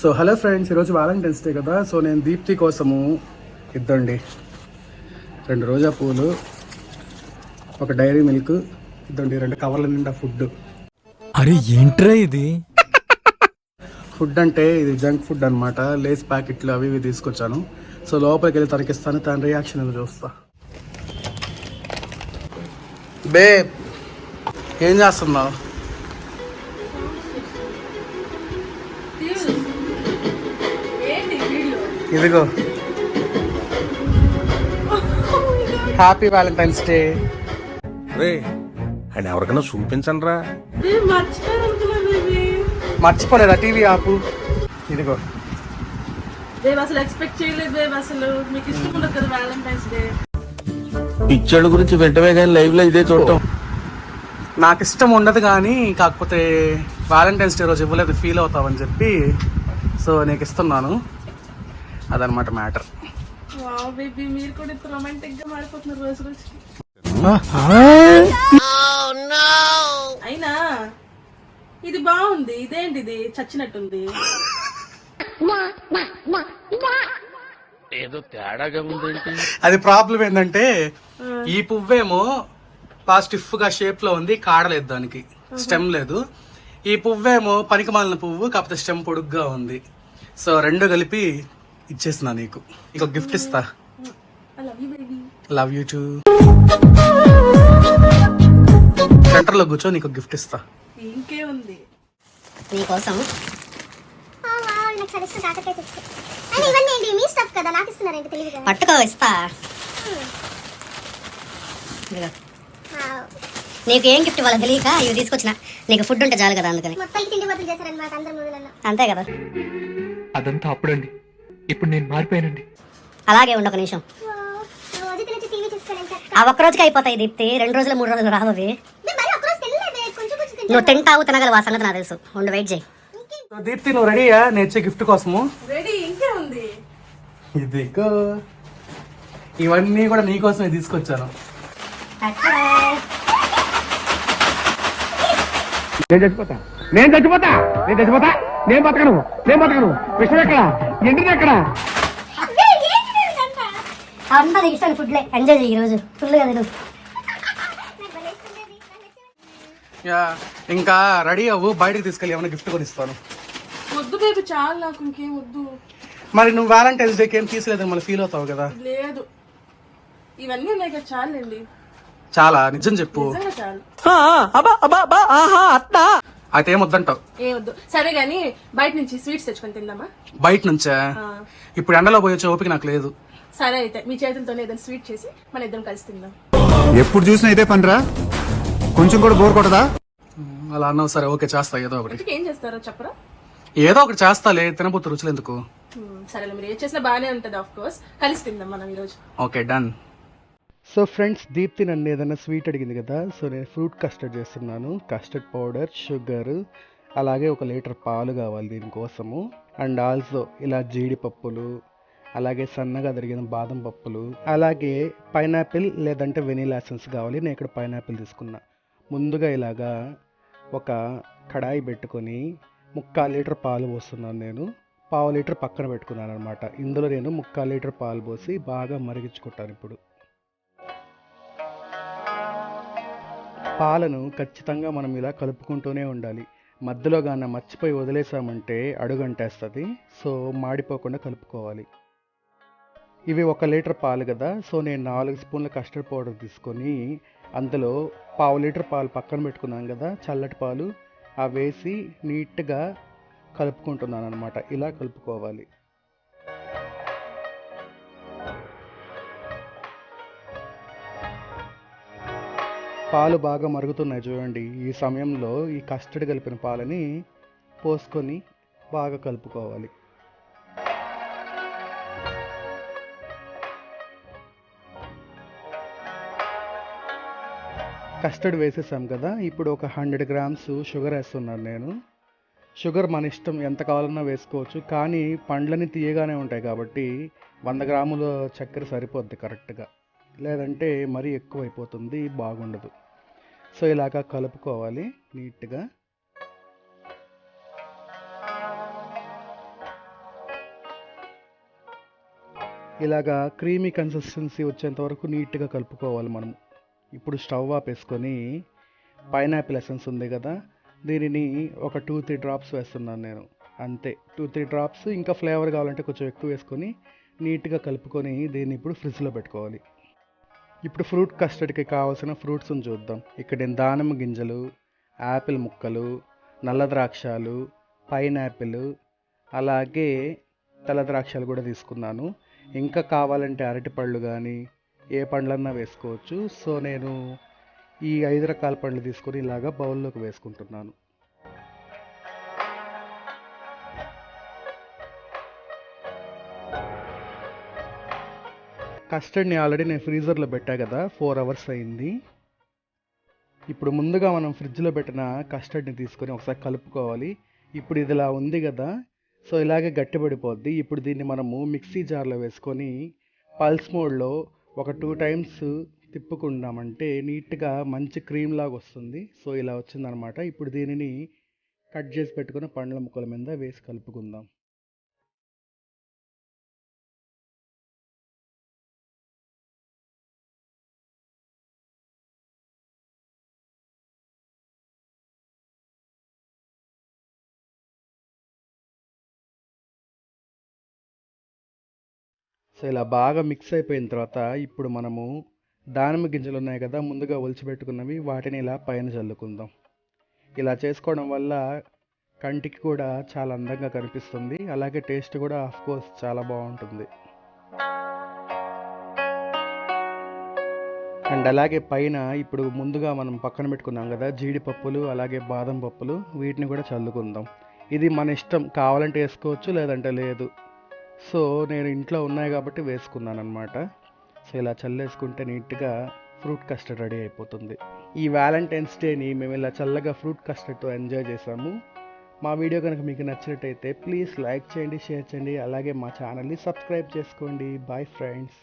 So hello friends, ఈరోజు Valentine's day కదా. So నేను దీప్తి కోసము ఇద్దండి 2 రోజా పూలు, ఒక డైరీ మిల్క్ ఇద్దండి, 2 కవర్ల నిండా ఫుడ్. అరే ఏంట్రా ఇది? ఫుడ్ అంటే ఇది జంక్ ఫుడ్ అనమాట. లేస్ ప్యాకెట్లు అవి ఇవి తీసుకొచ్చాను. సో లోపలికి వెళ్ళి తనకిస్తాను, తన రియాక్షన్ ఏదో చూస్తా. బే ఏం చేస్తున్నావు? ఇదిగో happy Valentine's day. Ray and ఎవరికైనా చూపించండి రా. మర్చిపోలేదా? టీవీ ఆపు. ఇదిగో అసలు ఎక్స్పెక్ట్ చేయలేదు. అసలు మీకు ఇష్టం ఉండదు కదా వ్యాలంటైన్స్ డే. పిచ్చోళ్ళ గురించి వెంటనే కానీ లైవ్ లో ఇదే చూడటం నాకు ఇష్టం ఉండదు, కానీ కాకపోతే వ్యాలంటైన్స్ డే రోజు ఇవ్వలేదు ఫీల్ అవుతావని చెప్పి సో నీకు ఇస్తున్నాను. అదనమాట మ్యాటర్. వావ్ బేబీ, మీరు కూడా ఇంత రొమాంటిక్ గా మారిపోతున్నారు రోజు రోజుకి. అయినా ఇది బాగుంది, ఇదేంటిది చచ్చినట్టుంది. ఏదో తేడాగా ఉందేంటి? అది ప్రాబ్లం ఏంటంటే ఈ పువ్వేమో బాగా స్టిఫ్ గా షేప్ లో ఉంది, కాడలేదు, దానికి స్టెమ్ లేదు. ఈ పువ్వేమో పనికి మాలిన పువ్వు, కాకపోతే స్టెమ్ పొడుగ్గా ఉంది. సో 2 కలిపి ఇచ్చేస్తున్నా నీకు. ఇంకొక గిఫ్ట్ ఇస్తా. Love you two. సెంటర్ లో కూర్చో, నీకు గిఫ్ట్ ఇస్తా. ఇంకే ఉంది నీకోసం. పట్టుకో, ఇస్తా. నీకు ఏం గిఫ్ట్ ఇవ్వాలో తెలియక ఇవి తీసుకొచ్చిన. నీకు ఫుడ్ ఉంటే చాలు కదా, అందుకని. అంతే కదా. అదంతా అప్పుడండి, ఇప్పుడు నేను మారిపోయానండి. అలాగే ఉండు, ఒక నిమిషం. ఆ ఒక్క రోజుకి అయిపోతాయి దీప్తి, 2 రోజులు 3 రోజులు రావవి. నువ్వు తింటావు, తినగలవు, ఆ సంగతి నాకు తెలుసు. ఉండు, వెయిట్ చేయి. దీప్తి నువ్వు రెడీయా? నేర్చే గిఫ్ట్ కోసము. రెడీ. ఇంకే ఉంది. ఇదిగో ఇవన్నీ కూడా నీకోసమే తీసుకొచ్చాను. నేను చచ్చిపోతా, నేను బతకను. విషయం ఎక్కడ, ఎండిది ఎక్కడ? అంతా నీకు ఇష్టం ఫుడ్లే. ఎంజాయ్ చేయి ఈరోజు ఫుల్గా తిను. ఇంకా రెడీ అవ్వు, బయటకు తీసుకెళ్ళి ఏమైనా గిఫ్ట్ కొని ఇస్తాను. వద్దు బేబీ, చాలు, నాకు ఇంకేం వద్దు. మరి నువ్వు వ్యాలంటైన్స్ డేకి ఏం తీసలేదు, మళ్ళీ ఫీల్ అవుతావు కదా. లేదు, ఇవన్నీ ఉన్నాయి కదా, చాలండి. చాలా నిజం చెప్పు. నిజంగా చాలు. అయితే ఏం వద్దంటావు? ఏం వద్దు. సరే గానీ బయట నుంచి స్వీట్స్ తెచ్చుకొని తిందామా? బయట నుంచా? ఇప్పుడు ఎండలో పోయి వచ్చే ఓపిక నాకు లేదు. సరే అయితే మీ చేతులతోనే ఏదైనా స్వీట్ చేసి మన ఇద్దరం కలిసి తిందాం. ఎప్పుడు చూసినా ఇదే పనిరా, కొంచెం కూడా బోర్ కొట్టదా? అలా అన్నావు. సరే ఓకే, చేస్తా ఏదో ఒకటి. ఏం చేస్తారో చెప్పరా? ఏదో ఒకటి చేస్తాలే, తినబోతు రుచులు ఎందుకు. సరే, మీరు ఏం చేసినా బాగానే ఉంటది. ఆఫ్ కోర్స్ కలిసి తిందాం మనం ఈరోజు. Okay, done. So friends, Deepti నన్ను ఏదైనా స్వీట్ అడిగింది కదా, సో నేను ఫ్రూట్ కస్టర్డ్ చేస్తున్నాను. కస్టర్డ్ పౌడర్, షుగర్, అలాగే 1 లీటర్ పాలు కావాలి దీనికోసము. అండ్ ఆల్సో ఇలా జీడిపప్పులు, అలాగే సన్నగా తరిగిన బాదం పప్పులు, అలాగే పైనాపిల్ లేదంటే వెనీలా ఎసెన్స్ కావాలి. నేను ఇక్కడ పైనాపిల్ తీసుకున్నా. ముందుగా ఇలాగా ఒక కడాయి పెట్టుకొని 3/4 లీటర్ పాలు పోస్తున్నాను. నేను 1/2 లీటర్ పక్కన పెట్టుకున్నాను అనమాట. ఇందులో నేను 3/4 లీటర్ పాలు పోసి బాగా మరిగించుకుంటాను. ఇప్పుడు పాలను ఖచ్చితంగా మనం ఇలా కలుపుకుంటూనే ఉండాలి. మధ్యలో కానీ మర్చిపోయి వదిలేసామంటే అడుగంటేస్తుంది. సో మాడిపోకుండా కలుపుకోవాలి. ఇవి 1 లీటర్ పాలు కదా, సో నేను 4 స్పూన్ల కస్టర్డ్ పౌడర్ తీసుకొని అందులో 1/2 లీటర్ పాలు పక్కన పెట్టుకున్నాను కదా, చల్లటి పాలు, అవి వేసి నీట్గా కలుపుకుంటున్నాను అనమాట. ఇలా కలుపుకోవాలి. పాలు బాగా మరుగుతున్నాయి చూడండి. ఈ సమయంలో ఈ కస్టర్డ్ కలిపిన పాలని పోసుకొని బాగా కలుపుకోవాలి. కస్టర్డ్ వేసేసాం కదా, ఇప్పుడు ఒక 100 గ్రామ్స్ షుగర్ వేస్తున్నాను నేను. షుగర్ మన ఇష్టం, ఎంత కావాలన్నా వేసుకోవచ్చు, కానీ పండ్లని తీయగానే ఉంటాయి కాబట్టి 100 గ్రాముల చక్కెర సరిపోద్ది కరెక్ట్గా. లేదంటే మరీ ఎక్కువైపోతుంది, బాగుండదు. సో ఇలాగా కలుపుకోవాలి నీట్గా. ఇలాగా క్రీమీ కన్సిస్టెన్సీ వచ్చేంత వరకు నీట్గా కలుపుకోవాలి మనం. ఇప్పుడు స్టవ్ ఆపేసుకొని పైనాపిల్ ఎసెన్స్ ఉంది కదా, దీనిని ఒక 2-3 డ్రాప్స్ వేస్తున్నాను నేను. అంతే, 2-3 డ్రాప్స్. ఇంకా ఫ్లేవర్ కావాలంటే కొంచెం ఎక్కువ వేసుకొని నీట్గా కలుపుకొని దీన్ని ఇప్పుడు ఫ్రిడ్జ్లో పెట్టుకోవాలి. ఇప్పుడు ఫ్రూట్ కస్టర్డ్కి కావాల్సిన ఫ్రూట్స్ని చూద్దాం. ఇక్కడ నేను దానిమ్మ గింజలు, యాపిల్ ముక్కలు, నల్ల ద్రాక్షాలు, పైనాపిల్, అలాగే తెల్ల ద్రాక్షాలు కూడా తీసుకున్నాను. ఇంకా కావాలంటే అరటిపళ్ళు కానీ ఏ పండ్లన్నా వేసుకోవచ్చు. సో నేను ఈ 5 రకాల పండ్లు తీసుకొని ఇలాగా బౌల్లోకి వేసుకుంటున్నాను. కస్టర్డ్ని ఆల్రెడీ నేను ఫ్రీజర్లో పెట్టా కదా, 4 అవర్స్ అయింది. ఇప్పుడు ముందుగా మనం ఫ్రిడ్జ్లో పెట్టిన కస్టర్డ్ని తీసుకొని ఒకసారి కలుపుకోవాలి. ఇప్పుడు ఇది ఇలా ఉంది కదా, సో ఇలాగే గట్టిపడిపోద్ది. ఇప్పుడు దీన్ని మనము మిక్సీ జార్లో వేసుకొని పల్స్ మోడ్లో ఒక 2 టైమ్స్ తిప్పుకున్నామంటే నీట్గా మంచి క్రీమ్ లాగా వస్తుంది. సో ఇలా వచ్చిందనమాట. ఇప్పుడు దీనిని కట్ చేసి పెట్టుకున్న పండ్ల ముక్కల మీద వేసి కలుపుకుందాం. సో ఇలా బాగా మిక్స్ అయిపోయిన తర్వాత ఇప్పుడు మనము దానిమ్మ గింజలు ఉన్నాయి కదా, ముందుగా ఒలిచిపెట్టుకున్నవి, వాటిని ఇలా పైన చల్లుకుందాం. ఇలా చేసుకోవడం వల్ల కంటికి కూడా చాలా అందంగా కనిపిస్తుంది. అలాగే టేస్ట్ కూడా కోర్స్ చాలా బాగుంటుంది. అండ్ అలాగే పైన ఇప్పుడు ముందుగా మనం పక్కన పెట్టుకున్నాం కదా జీడిపప్పులు, అలాగే బాదం పప్పులు, వీటిని కూడా చల్లుకుందాం. ఇది మన ఇష్టం, కావాలంటే వేసుకోవచ్చు లేదంటే లేదు. సో నేను ఇంట్లో ఉన్నాయి కాబట్టి వేసుకున్నాను అనమాట. సో ఇలా చల్లేసుకుంటే నీట్గా ఫ్రూట్ కస్టర్డ్ రెడీ అయిపోతుంది. ఈ వ్యాలంటైన్స్ డేని మేము ఇలా చల్లగా ఫ్రూట్ కస్టర్డ్తో ఎంజాయ్ చేసాము. మా వీడియో కనుక మీకు నచ్చినట్టయితే ప్లీజ్ లైక్ చేయండి, షేర్ చేయండి, అలాగే మా ఛానల్ని సబ్స్క్రైబ్ చేసుకోండి. Bye friends.